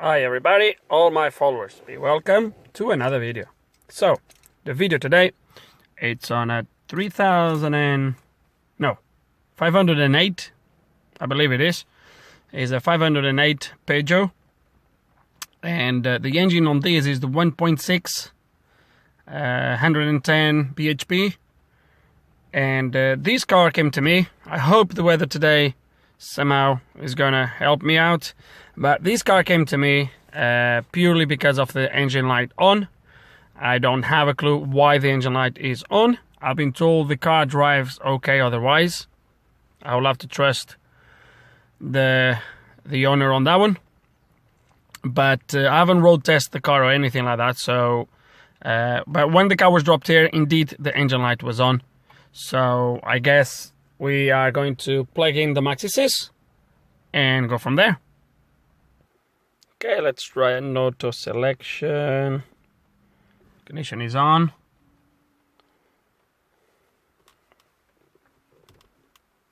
Hi everybody, all my followers, be welcome to another video. So, the video today, it's on a 508, I believe it is a 508 Peugeot. And the engine on this is the 1.6, 110 bhp. And this car came to me. I hope the weather today somehow is gonna help me out. But this car came to me purely because of the engine light on. I don't have a clue why the engine light is on. I've been told the car drives okay otherwise. I will have to trust the owner on that one. But I haven't road tested the car or anything like that. So, but when the car was dropped here, indeed the engine light was on. So I guess we are going to plug in the Maxi-Sys and go from there. Okay, let's try an auto selection. Ignition is on.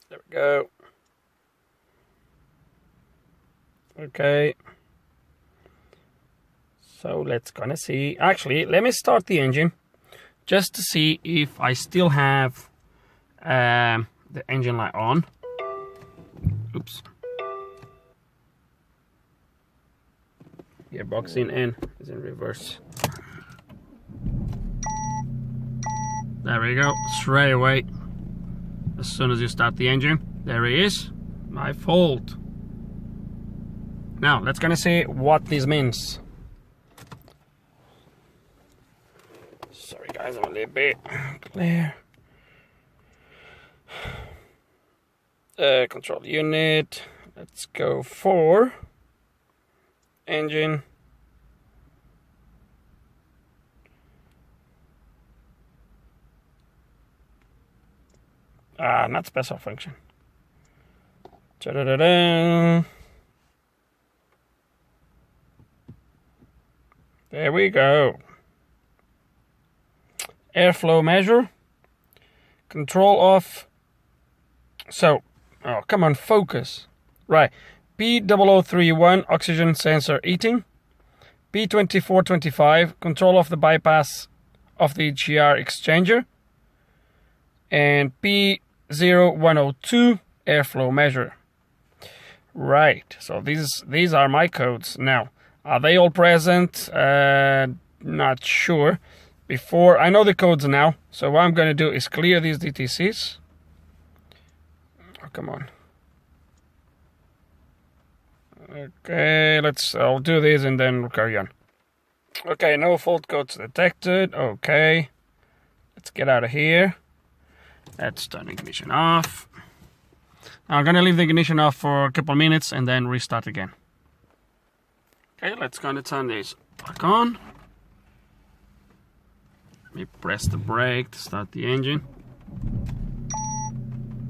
There we go. Okay. So let's gonna see. Actually, let me start the engine just to see if I still have the engine light on. Oops. Gearbox in is in reverse. There we go, straight away. As soon as you start the engine, there he is. My fault. Now, let's gonna see what this means. Sorry guys, I'm a little bit clear. Control unit. Let's go for engine. Not special function. Da-da-da-da. There we go. Airflow measure. Control off. So, oh, come on, focus. Right. P0031 oxygen sensor heating. P2425 control of the bypass of the GR exchanger. And P0102 airflow measure. Right, so these are my codes. Now, are they all present? Not sure. Before, I know the codes now, so what I'm going to do is clear these DTCs. Oh, come on. Okay, I'll do this and then we'll carry on. Okay, no fault codes detected. Okay, let's get out of here. Let's turn the ignition off. Now I'm gonna leave the ignition off for a couple of minutes and then restart again. Okay, let's gonna turn this back on. Let me press the brake to start the engine.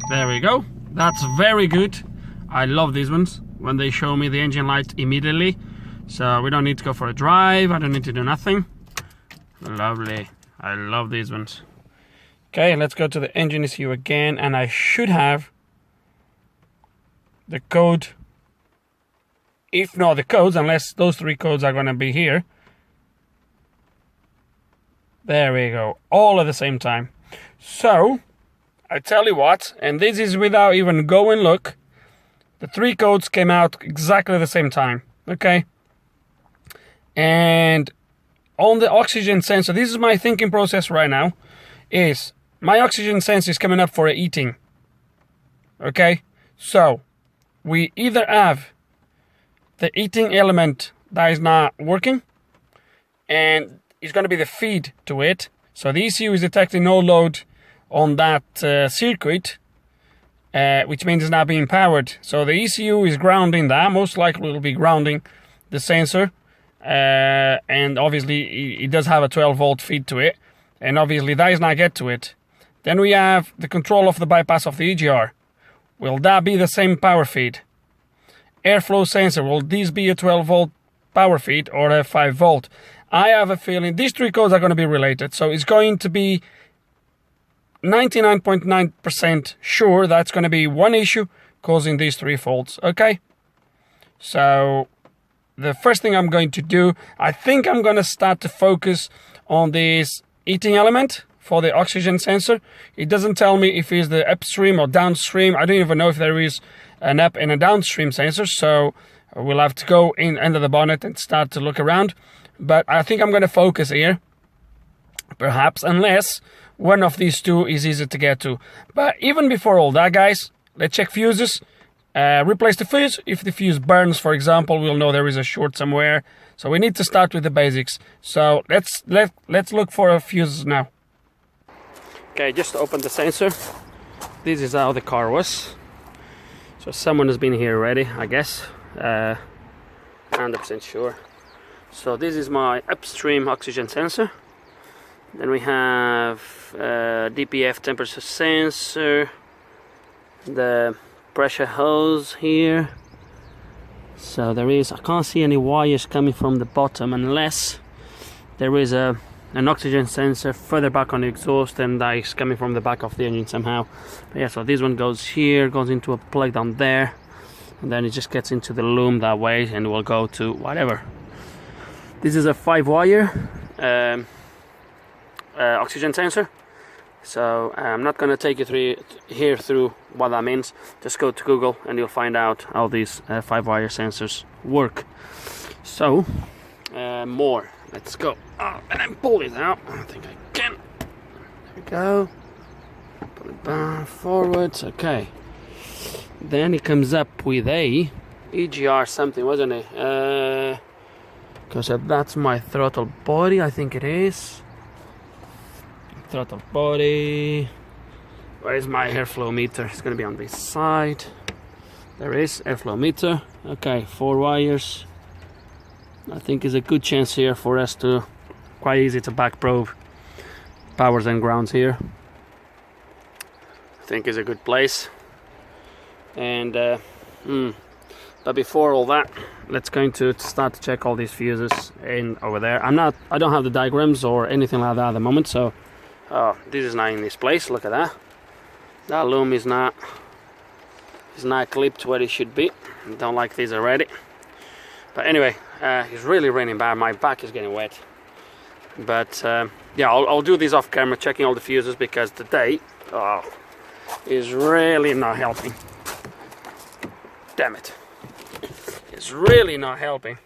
There we go. That's very good. I love these ones when they show me the engine light immediately. So we don't need to go for a drive. I don't need to do nothing. Lovely. I love these ones. Okay, let's go to the engine ECU again, and I should have the code. If not the codes, unless those three codes are going to be here. There we go, all at the same time. So, I tell you what, and this is without even go and look, the three codes came out exactly the same time, okay? And on the oxygen sensor, this is my thinking process right now, is my oxygen sensor is coming up for a heating. Okay, so we either have the heating element that is not working, and it's going to be the feed to it. So the ECU is detecting no load on that circuit, which means it's not being powered. So the ECU is grounding that. Most likely it will be grounding the sensor, and obviously it does have a 12-volt feed to it, and obviously that does not get to it. Then we have the control of the bypass of the EGR. Will that be the same power feed? Airflow sensor, will this be a 12-volt power feed or a 5-volt? I have a feeling these three codes are going to be related. So it's going to be 99.9% sure that's going to be one issue causing these three faults. Okay? So the first thing I'm going to do, I think I'm going to start to focus on this heating element for the oxygen sensor. It doesn't tell me if it's the upstream or downstream. I don't even know if there is an up and a downstream sensor, so we'll have to go in under the bonnet and start to look around. But I think I'm going to focus here, perhaps, unless one of these two is easy to get to. But even before all that, guys, let's check fuses. Replace the fuse. If the fuse burns, for example, we'll know there is a short somewhere. So we need to start with the basics. So let's look for a fuse now. Okay, just open the sensor. This is how the car was. So someone has been here already, I guess. 100% sure. So this is my upstream oxygen sensor. Then we have DPF temperature sensor, the pressure hose here. So there is, I can't see any wires coming from the bottom unless there is an oxygen sensor further back on the exhaust, and that is coming from the back of the engine somehow. But yeah, so this one goes here, goes into a plug down there, and then it just gets into the loom that way and will go to whatever. This is a 5-wire oxygen sensor. So I'm not going to take you through what that means. Just go to Google and you'll find out how these 5-wire sensors work. So more. Let's go. Oh, and then pull it out. I think I can. There we go. Pull it back forwards. Okay. Then it comes up with a EGR something, wasn't it? Because that's my throttle body. I think it is. Throttle body. Where is my airflow meter? It's going to be on this side. There is airflow meter. Okay, 4 wires. I think is a good chance here for us to, quite easy to back probe powers and grounds here. I think is a good place. And but before all that, let's going to start to check all these fuses in over there. I don't have the diagrams or anything like that at the moment, so this is not in this place. Look at that. That loom is not clipped where it should be. Don't like these already. But anyway, it's really raining bad. My back is getting wet. But yeah, I'll do this off camera, checking all the fuses, because today is really not helping. Damn it. It's really not helping.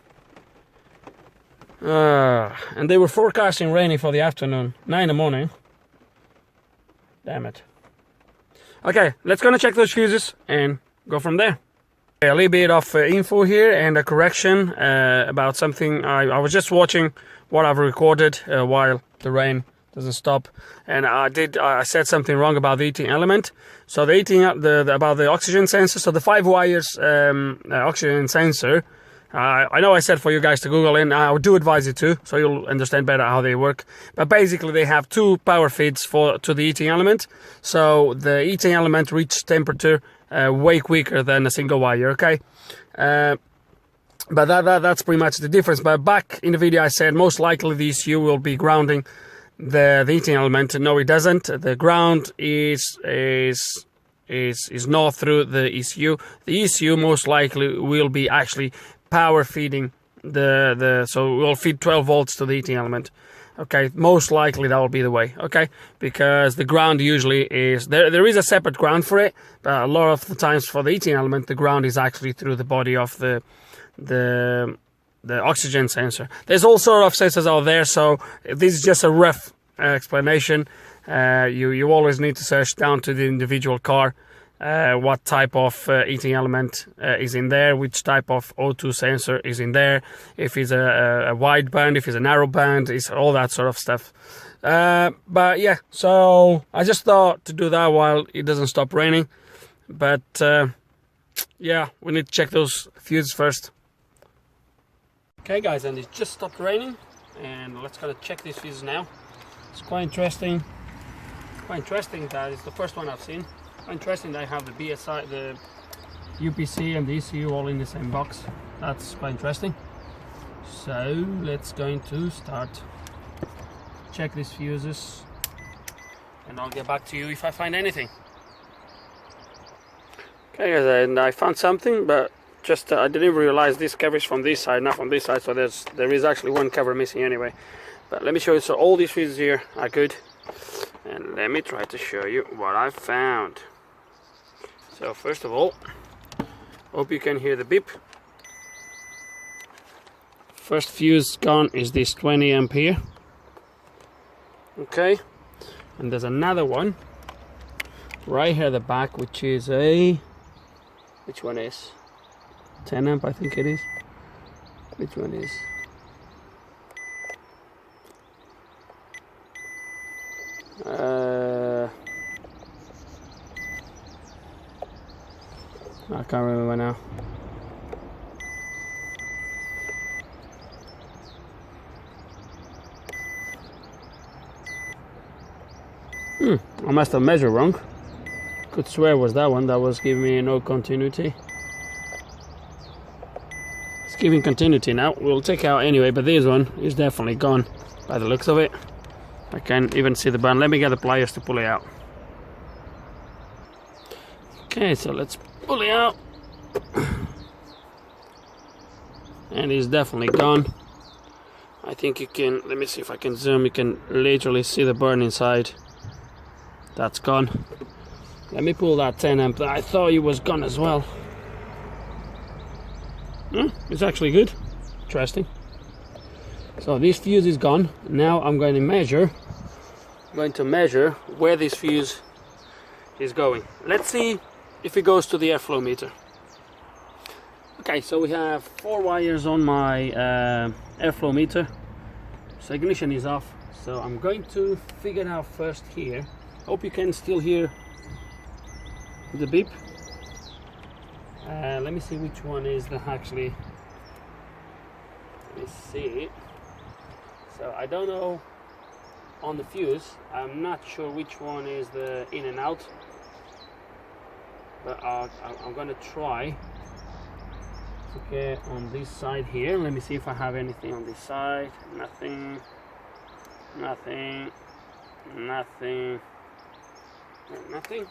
And they were forecasting raining for the afternoon, 9 in the morning. Damn it. Okay, let's go and check those fuses and go from there. A little bit of info here and a correction about something. I was just watching what I've recorded while the rain doesn't stop, and I said something wrong about the heating element. So the heating about the oxygen sensor. So the 5 wires oxygen sensor. I know I said for you guys to Google, and I do advise you to, so you'll understand better how they work. But basically, they have 2 power feeds to the heating element. So the heating element reaches temperature way quicker than a single wire. Okay, but that's pretty much the difference. But back in the video, I said most likely the ECU will be grounding the heating element. No, it doesn't. The ground is not through the ECU. The ECU most likely will be actually power feeding so we'll feed 12 volts to the heating element. Okay, most likely that will be the way. Okay, because the ground usually is there is a separate ground for it, but a lot of the times for the heating element, the ground is actually through the body of the oxygen sensor. There's all sort of sensors out there, so this is just a rough explanation. You always need to search down to the individual car what type of heating element is in there, which type of O2 sensor is in there, if it's a wide band, if it's a narrow band, it's all that sort of stuff. But yeah, so I just thought to do that while it doesn't stop raining. But yeah, we need to check those fuses first. Okay guys, and it just stopped raining, and let's go check these fuses now. It's quite interesting. That it's the first one I've seen. Interesting that I have the BSI, the UPC and the ECU all in the same box. That's quite interesting. So let's going to start check these fuses, and I'll get back to you if I find anything. Okay guys, and I found something, but just I didn't realize this cover is from this side, not from this side, so there is actually one cover missing anyway. But let me show you. So all these fuses here are good, and let me try to show you what I found. So first of all, hope you can hear the beep. First fuse gone is this 20 ampere. Okay, and there's another one right here at the back, which is a, which one is 10 amp, I think it is. Which one is? I can't remember now. I must have measured wrong. Could swear it was that one that was giving me no continuity. It's giving continuity now. We'll take out anyway, but this one is definitely gone by the looks of it. I can't even see the button. Let me get the pliers to pull it out. Okay, so let's pull it out. And it's definitely gone. I think you can, let me see if I can zoom, you can literally see the burn inside. That's gone. Let me pull that 10 amp. I thought it was gone as well. It's actually good. Interesting. So this fuse is gone. Now I'm going to measure. Where this fuse is going. Let's see if it goes to the airflow meter. Okay, so we have 4 wires on my airflow meter. So ignition is off. So I'm going to figure it out first here. Hope you can still hear the beep. Let me see which one is the actually. Let me see. So I don't know on the fuse. I'm not sure which one is the in and out. But I'm gonna try to get on this side here. Let me see if I have anything on this side. Nothing. Nothing. Nothing. Nothing.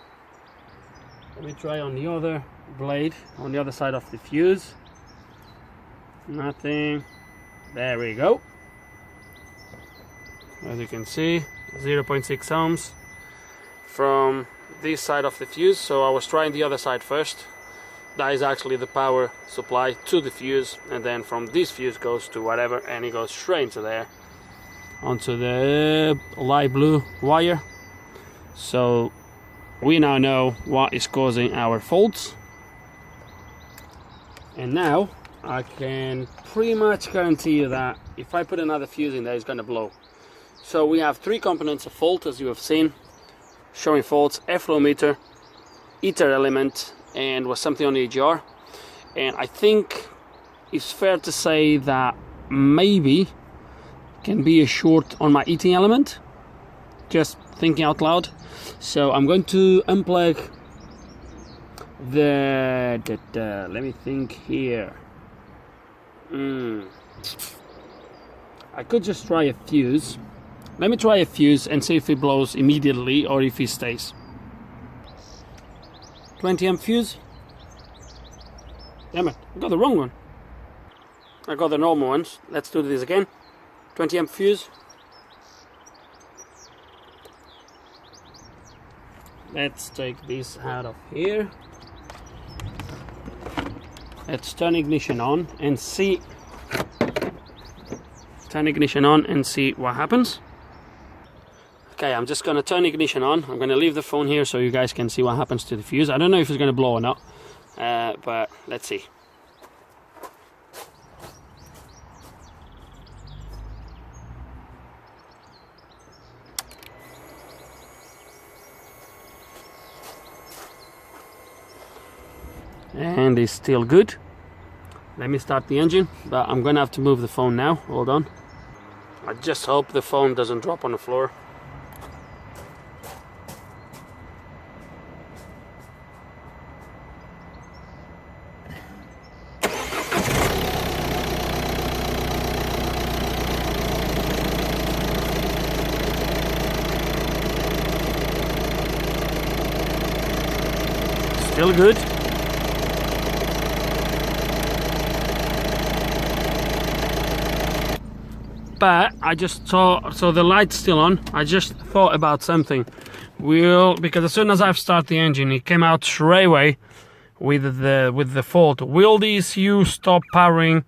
Let me try on the other blade, on the other side of the fuse. Nothing. There we go. As you can see, 0.6 ohms from this side of the fuse. So I was trying the other side first. That is actually the power supply to the fuse, and then from this fuse goes to whatever, and it goes straight into there onto the light blue wire. So we now know what is causing our faults, and now I can pretty much guarantee you that if I put another fuse in there, it's going to blow. So we have 3 components of fault, as you have seen, showing faults: airflow meter, heater element, and was something on the AGR. And I think it's fair to say that maybe can be a short on my heating element. Just thinking out loud. So I'm going to unplug the let me think here. I could just try a fuse. Let me try a fuse and see if it blows immediately or if it stays. 20 amp fuse. Damn it, I got the wrong one. I got the normal ones. Let's do this again. 20 amp fuse. Let's take this out of here. Let's turn ignition on and see. Turn ignition on and see what happens. Okay, I'm just going to turn ignition on. I'm going to leave the phone here so you guys can see what happens to the fuse. I don't know if it's going to blow or not, but let's see. And it's still good. Let me start the engine, but I'm gonna have to move the phone now. Hold on. I just hope the phone doesn't drop on the floor. Still good. but I just saw, so the light's still on. I just thought about something. Because as soon as I've started the engine, it came out straight away with the fault. Will the ECU stop powering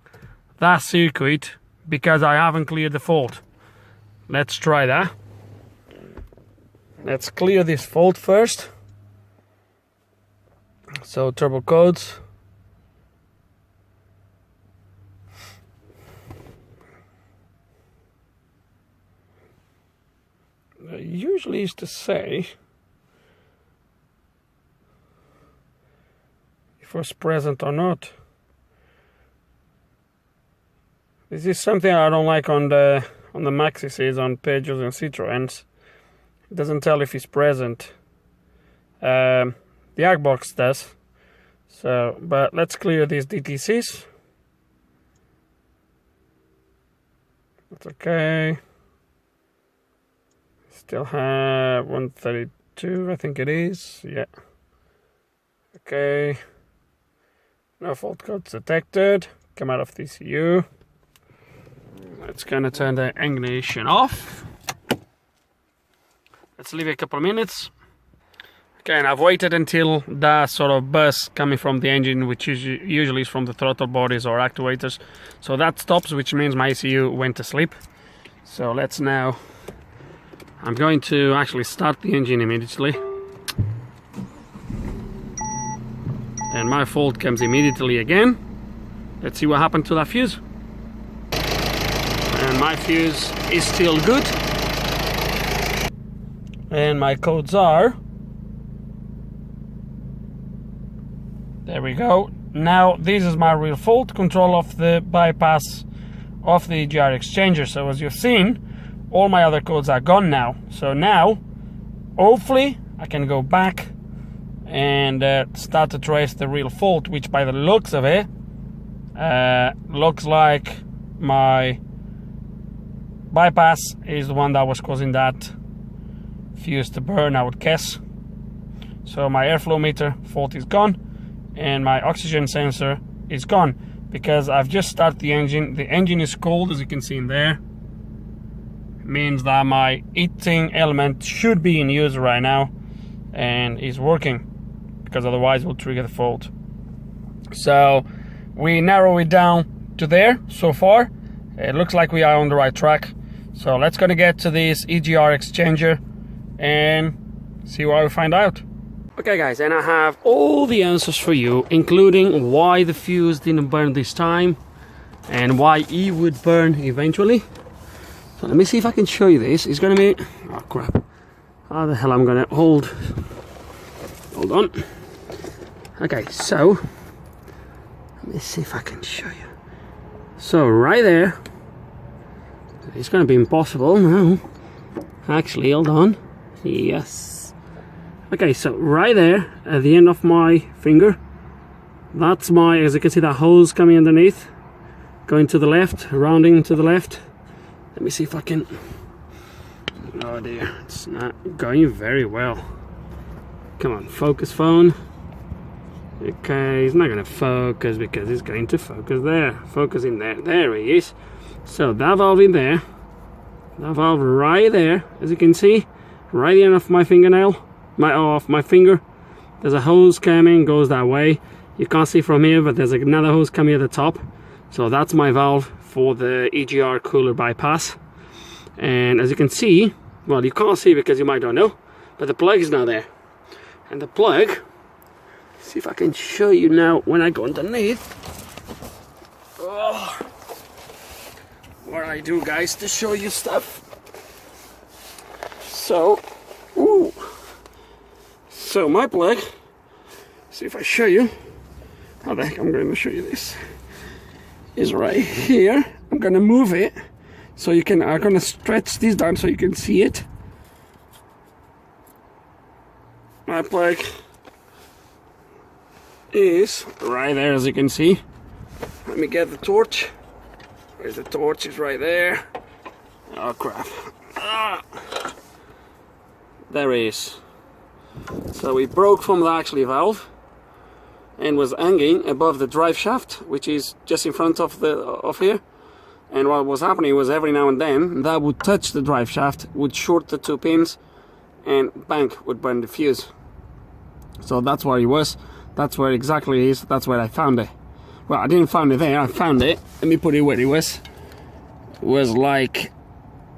that circuit because I haven't cleared the fault? Let's try that. Let's clear this fault first. So turbo codes. Usually used to say if it was present or not. This is something I don't like on the Maxises, on Peugeots and Citroens. It doesn't tell if it's present. The Agbox does. So, but let's clear these DTCs. That's okay. Still have 132, I think it is. Yeah. Okay. No fault codes detected. Come out of the ECU. Let's gonna turn the ignition off. Let's leave it a couple of minutes. Okay, and I've waited until that sort of buzz coming from the engine, which usually is from the throttle bodies or actuators. So that stops, which means my ECU went to sleep. So let's now, I'm going to actually start the engine immediately. And my fault comes immediately again. Let's see what happened to that fuse. And my fuse is still good. And my codes are, there we go. Now this is my real fault, control of the bypass of the e-HDI exchanger. So as you've seen, all my other codes are gone now. So now, hopefully, I can go back and start to trace the real fault, which by the looks of it, looks like my bypass is the one that was causing that fuse to burn, I would guess. So my airflow meter fault is gone, and my oxygen sensor is gone, because I've just started the engine. The engine is cold, as you can see in there. It means that my heating element should be in use right now and is working, because otherwise it will trigger the fault. So we narrow it down to there so far. It looks like we are on the right track. So let's gonna get to this e-HDI exchanger and see what we find out. Okay guys, and I have all the answers for you, including why the fuse didn't burn this time and why it would burn eventually. So let me see if I can show you this. It's gonna be, oh crap, how the hell I'm gonna hold on. Okay, so let me see if I can show you. So right there, it's gonna be impossible now. Actually, hold on. Yes. Okay, so right there at the end of my finger, that's my, as you can see, that hose coming underneath, going to the left, rounding to the left. Let me see if I can, oh dear, it's not going very well. Come on, focus phone. Okay, it's not going to focus because it's going to focus there. Focus in there. There he is. So that valve in there, that valve right there, as you can see, right at the end of my fingernail, off my finger, there's a hose coming, goes that way. You can't see from here, but there's another hose coming at the top. So that's my valve for the e-HDI cooler bypass. And as you can see, well, you can't see because you might not know, but the plug is now there. And the plug, see if I can show you now when I go underneath. Oh, what I do, guys, to show you stuff. So, ooh. So my plug, see if I show you, how the heck I'm going to show you this, is right here. I'm going to move it so you can, I'm going to stretch this down so you can see it. My plug is right there, as you can see. Let me get the torch. Where's the torch? It's right there. Oh crap. Ah. There it is. So it broke from the actually valve and was hanging above the drive shaft, which is just in front of the here. and what was happening was every now and then that would touch the drive shaft, would short the 2 pins, and bang, would burn the fuse. So that's where he was. That's where exactly it is. That's where I found it. Well, I didn't find it there. I found it. Let me put it where it was. It was like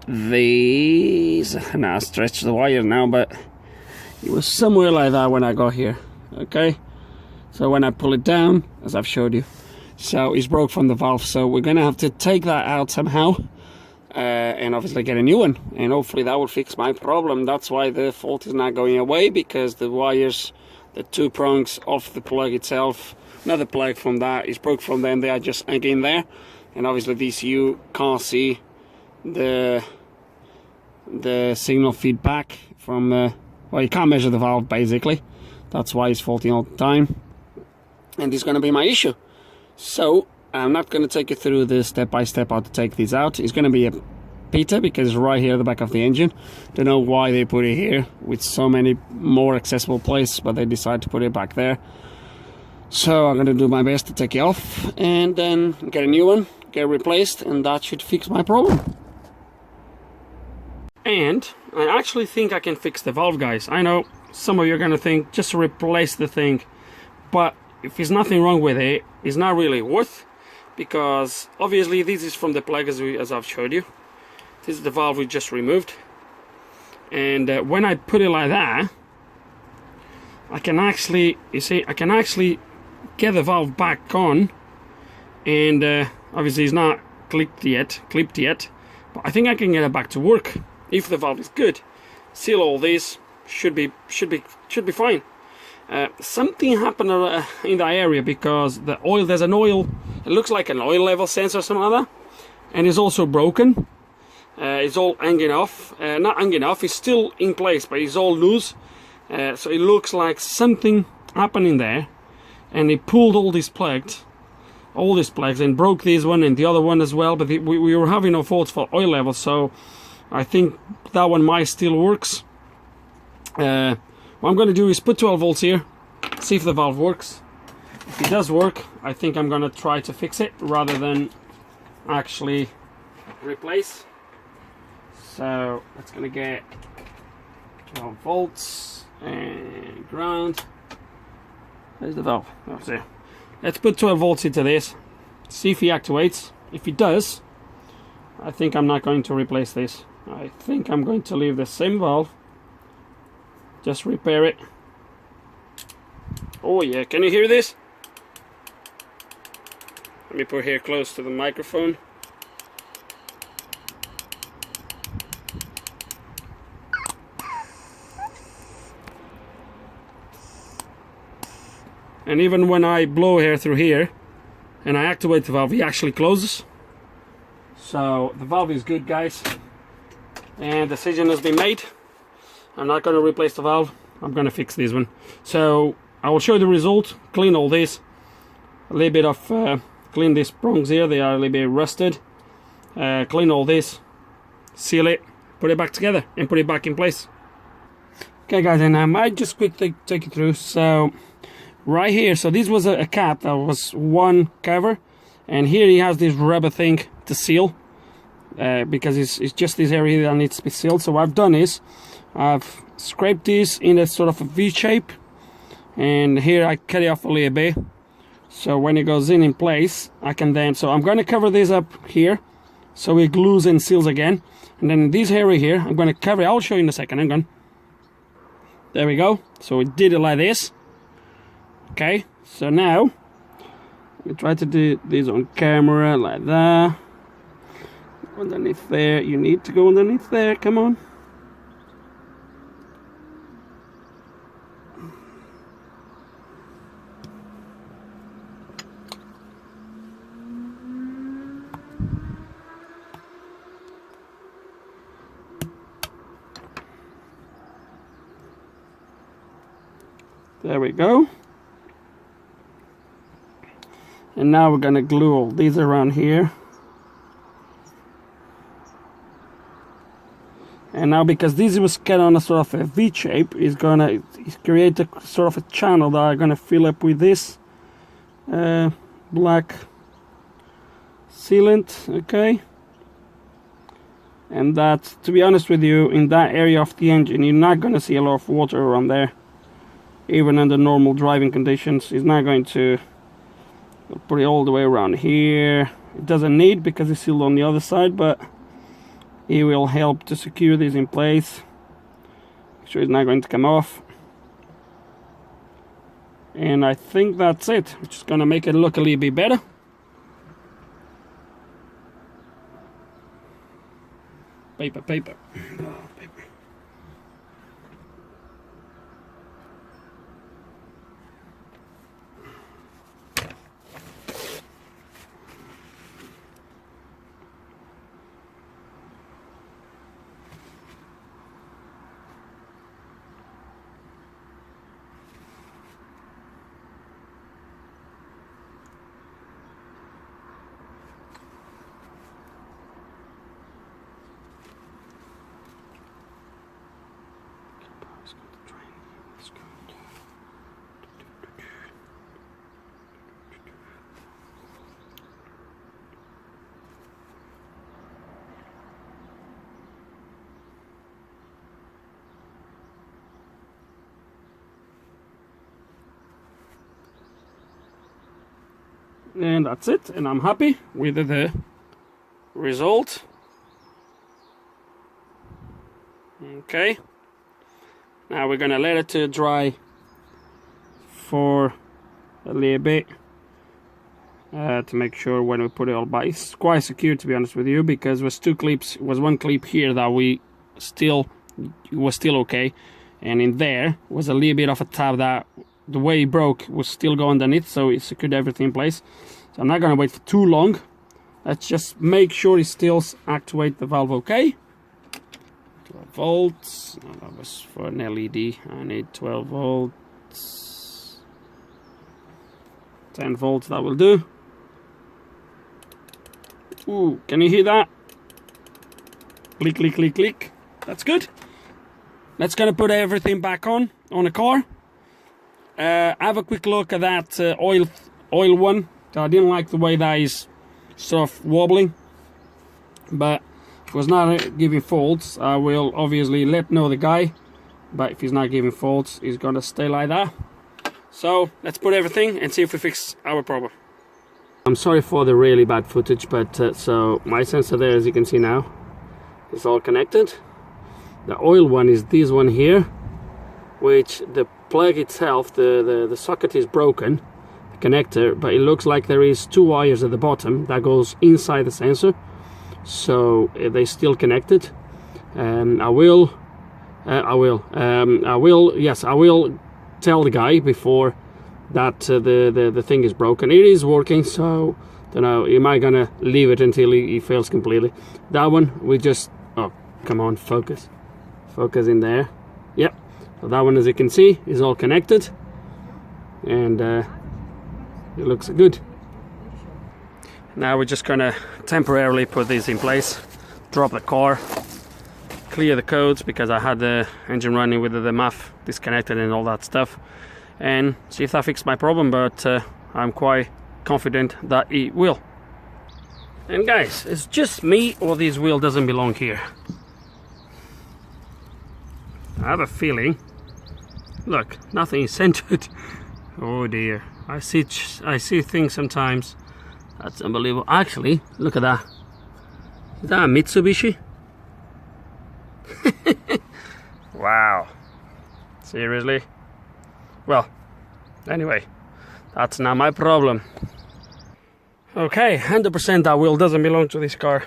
these. Nah, I stretched the wire now, but it was somewhere like that when I got here. Okay. So when I pull it down, as I've showed you, so it's broke from the valve. So we're gonna have to take that out somehow, and obviously get a new one. And hopefully that will fix my problem. That's why the fault is not going away, because the wires, the 2 prongs off the plug itself, another plug from that is broke from them. They are just hanging there, and obviously the ECU can't see the signal feedback from well, you can't measure the valve basically. That's why it's faulty all the time, and it's going to be my issue. So I'm not going to take you through the step-by-step how to take these out. It's going to be a Peter, because it's right here at the back of the engine. Don't know why they put it here with so many more accessible places, but they decided to put it back there. So I'm going to do my best to take it off and then get a new one, get it replaced, and that should fix my problem. And I actually think I can fix the valve, guys. I know some of you are going to think just replace the thing, but if there's nothing wrong with it, it's not really worth, because obviously this is from the plug as I've showed you. This is the valve we just removed, and when I put it like that, I can actually, you see, I can actually get the valve back on, and obviously it's not clipped yet, but I think I can get it back to work if the valve is good. Seal all this, should be fine. Something happened in that area, because the oil, there's an oil, it looks like an oil level sensor or something like that, and it's also broken. It's all hanging off, not hanging off, it's still in place, but it's all loose. So it looks like something happened in there, and it pulled all these plugs, and broke this one and the other one as well. But we were having no faults for oil level, so I think that one might still works. What I'm going to do is put 12 volts here, see if the valve works. If it does work, I think I'm going to try to fix it rather than actually replace. So that's going to get 12 volts and ground. There's the valve. That's there. Let's put 12 volts into this, see if he activates. If he does, I think I'm not going to replace this. I think I'm going to leave the same valve, just repair it. Oh yeah, can you hear this? Let me put here close to the microphone. And even when I blow air through here and I activate the valve, it actually closes. So the valve is good, guys, and decision has been made. I'm not going to replace the valve, I'm going to fix this one. So I will show you the result. Clean all this, a little bit of clean these prongs here, they are a little bit rusted. Clean all this, seal it, put it back together and put it back in place. Okay guys, and I might just quickly take you through. So right here, so this was a cap that was one cover, and here he has this rubber thing to seal, because it's just this area that needs to be sealed. So what I've done is I've scraped this in a sort of a V shape, and here I cut it off a little bit, so when it goes in place I can then, so I'm going to cover this up here so it glues and seals again, and then this area here I'm going to cover it. I'll show you in a second. Hang on. There we go. So we did it like this. Okay, so now we try to do this on camera like that. Underneath there, you need to go underneath there, come on. There we go. And now we're gonna glue all these around here. And now, because this was cut on a sort of a V shape, it's gonna create a sort of a channel that I'm gonna fill up with this black sealant, okay. And that, to be honest with you, in that area of the engine, you're not going to see a lot of water around there. Even under normal driving conditions, it's not going to put it all the way around here. It doesn't need, because it's sealed on the other side, but it will help to secure this in place. Make sure it's not going to come off. And I think that's it. We're just going to make it look a little bit better. Paper, paper. Oh, paper. And that's it, and I'm happy with the result. Okay, now we're gonna let it dry for a little bit to make sure when we put it all back. It's quite secure, to be honest with you, because there's two clips. Was one clip here that was still okay, and in there was a little bit of a tab that the way it broke was still going underneath, so it secured everything in place. So I'm not going to wait for too long. Let's just make sure it still actuates the valve okay. 12 volts. No, that was for an LED. I need 12 volts. 10 volts, that will do. Ooh, can you hear that? Click, click, click, click. That's good. Let's gonna put everything back on the car. Have a quick look at that oil one. I didn't like the way that is sort of wobbling, but if it was not giving faults, I will obviously let know the guy, but if he's not giving faults, he's gonna stay like that. So let's put everything and see if we fix our problem. I'm sorry for the really bad footage, but so my sensor there, as you can see now, is all connected. The oil one is this one here, which the plug itself, the socket is broken, the connector, but it looks like there is two wires at the bottom that goes inside the sensor, so they're still connected. I will tell the guy before that the thing is broken. It is working, so don't know, am I gonna leave it until he fails completely. That one we just, oh come on, focus in there. Yep, so that one, as you can see, is all connected, and it looks good. Now we're just gonna temporarily put this in place, drop the car, clear the codes, because I had the engine running with the MAF disconnected and all that stuff, and see if that fixed my problem, but I'm quite confident that it will. And guys, it's just me, or this wheel doesn't belong here? I have a feeling, look, nothing is centered. Oh dear, I see things sometimes. That's unbelievable. Actually, look at that. Is that a Mitsubishi? Wow, seriously? Well, anyway, that's not my problem. Okay, 100% that wheel doesn't belong to this car.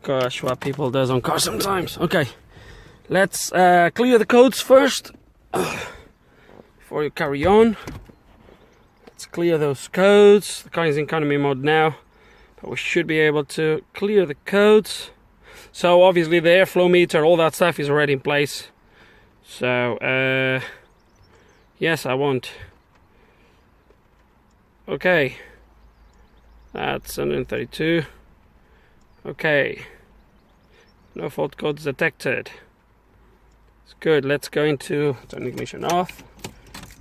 Gosh, what people does on cars sometimes. Okay, let's clear the codes first before you carry on. Let's clear those codes. The car is in economy mode now, but we should be able to clear the codes. So obviously the airflow meter, all that stuff is already in place. So yes, I want. Okay, that's 132. Okay, no fault codes detected. It's good. Let's go into turn ignition off,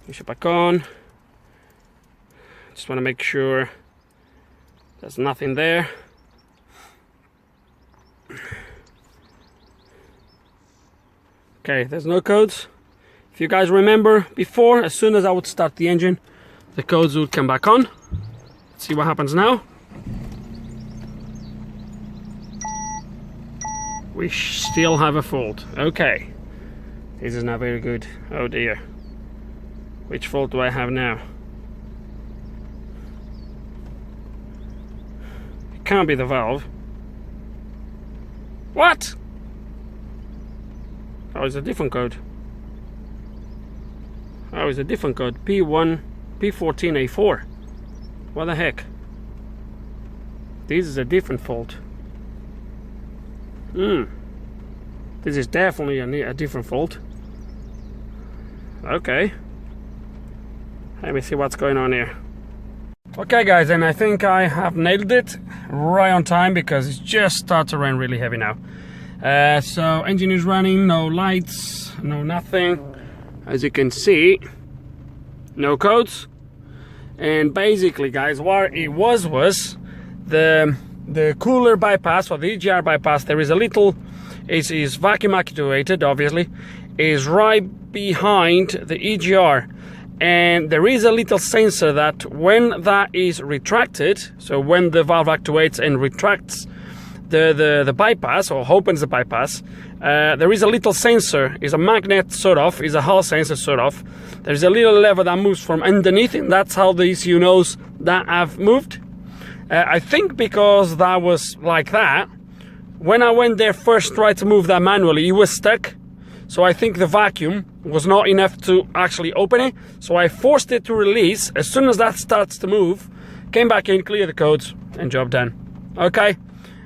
ignition back on. Just want to make sure There's nothing there. Okay, there's no codes. If you guys remember before, as soon as I would start the engine, the codes would come back on. Let's see what happens now. We still have a fault. Okay. This is not very good. Oh dear. Which fault do I have now? It can't be the valve. What? Oh, it's a different code. Oh, it's a different code. P1424. What the heck? This is a different fault. This is definitely a different fault. Okay. Let me see what's going on here. Okay guys, and I think I have nailed it right on time because it just starts to rain really heavy now. So engine is running, no lights, no nothing. As you can see, no codes. And basically guys, what it was the cooler bypass, or the EGR bypass. There is a little, is vacuum actuated obviously, is right behind the EGR, and there is a little sensor that when that is retracted, so when the valve actuates and retracts the bypass, or opens the bypass, there is a little sensor, is a magnet sort of, is a Hall sensor sort of. There's a little lever that moves from underneath, and that's how the ECU knows that I've moved. I think because that was like that, when I went there first, tried to move that manually, it was stuck. So I think the vacuum was not enough to actually open it. So I forced it to release. As soon as that starts to move, came back in, clear the codes, and job done. Okay.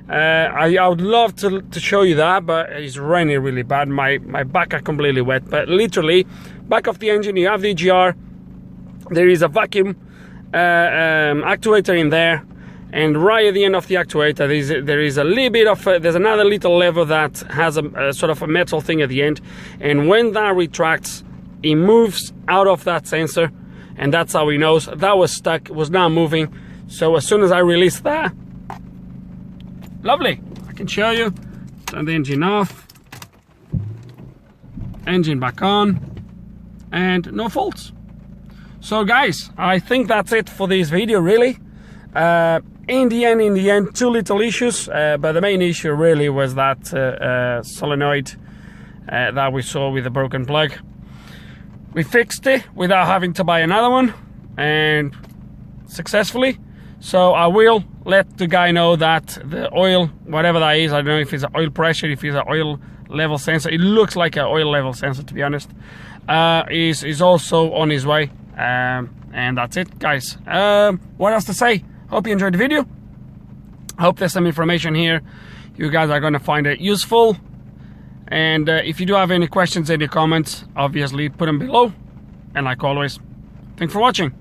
I would love to show you that, but it's raining really bad. My back are completely wet. But literally, back of the engine, you have the EGR. There is a vacuum actuator in there. And right at the end of the actuator, there is a little bit of there's another little lever that has a sort of a metal thing at the end, and when that retracts, it moves out of that sensor, and that's how he knows that was stuck, was not moving. So as soon as I release that, lovely, I can show you. Turn the engine off, engine back on, and no faults. So guys, I think that's it for this video really. In the end, two little issues, but the main issue really was that solenoid that we saw with the broken plug. We fixed it without having to buy another one, and successfully. So I will let the guy know that the oil, whatever that is, I don't know if it's an oil pressure, if it's an oil level sensor, it looks like an oil level sensor to be honest, is also on his way. And that's it guys. What else to say? Hope you enjoyed the video. Hope there's some information here you guys are going to find it useful. And if you do have any questions, any comments, obviously put them below. And like always, thanks for watching.